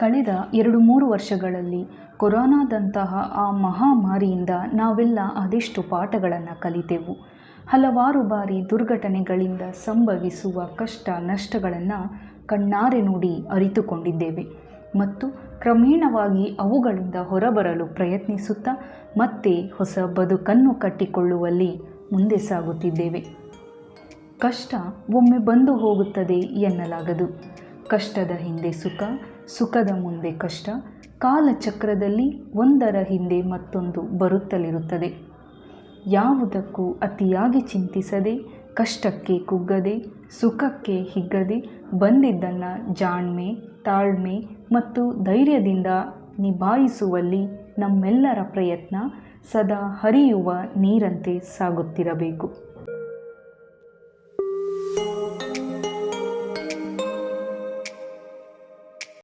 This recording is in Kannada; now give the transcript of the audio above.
ಕಳೆದ 2-3 ವರ್ಷಗಳಲ್ಲಿ ಕೊರೋನಾದಂತಹ ಆ ಮಹಾಮಾರಿಯಿಂದ ನಾವೆಲ್ಲ ಅದೆಷ್ಟು ಪಾಠಗಳನ್ನು ಕಲಿತೆವು. ಹಲವಾರು ಬಾರಿ ದುರ್ಘಟನೆಗಳಿಂದ ಸಂಭವಿಸುವ ಕಷ್ಟ ನಷ್ಟಗಳನ್ನು ಕಣ್ಣಾರೆ ನೋಡಿ ಅರಿತುಕೊಂಡಿದ್ದೇವೆ ಮತ್ತು ಕ್ರಮೇಣವಾಗಿ ಅವುಗಳಿಂದ ಹೊರಬರಲು ಪ್ರಯತ್ನಿಸುತ್ತಾ ಮತ್ತೆ ಹೊಸ ಬದುಕನ್ನು ಕಟ್ಟಿಕೊಳ್ಳುವಲ್ಲಿ ಮುಂದೆ ಸಾಗುತ್ತಿದ್ದೇವೆ. ಕಷ್ಟ ಒಮ್ಮೆ ಬಂದು ಹೋಗುತ್ತದೆ ಎನ್ನಲಾಗದು. ಕಷ್ಟದ ಹಿಂದೆ ಸುಖ, ಸುಖದ ಮುಂದೆ ಕಷ್ಟ, ಕಾಲಚಕ್ರದಲ್ಲಿ ಒಂದರ ಹಿಂದೆ ಮತ್ತೊಂದು ಬರುತ್ತಲಿರುತ್ತದೆ. ಯಾವುದಕ್ಕೂ ಅತಿಯಾಗಿ ಚಿಂತಿಸದೆ, ಕಷ್ಟಕ್ಕೆ ಕುಗ್ಗದೆ, ಸುಖಕ್ಕೆ ಹಿಗ್ಗದೆ, ಬಂದಿದ್ದನ್ನು ಜಾಣ್ಮೆ, ತಾಳ್ಮೆ ಮತ್ತು ಧೈರ್ಯದಿಂದ ನಿಭಾಯಿಸುವಲ್ಲಿ ನಮ್ಮೆಲ್ಲರ ಪ್ರಯತ್ನ ಸದಾ ಹರಿಯುವ ನೀರಂತೆ ಸಾಗುತ್ತಿರಬೇಕು.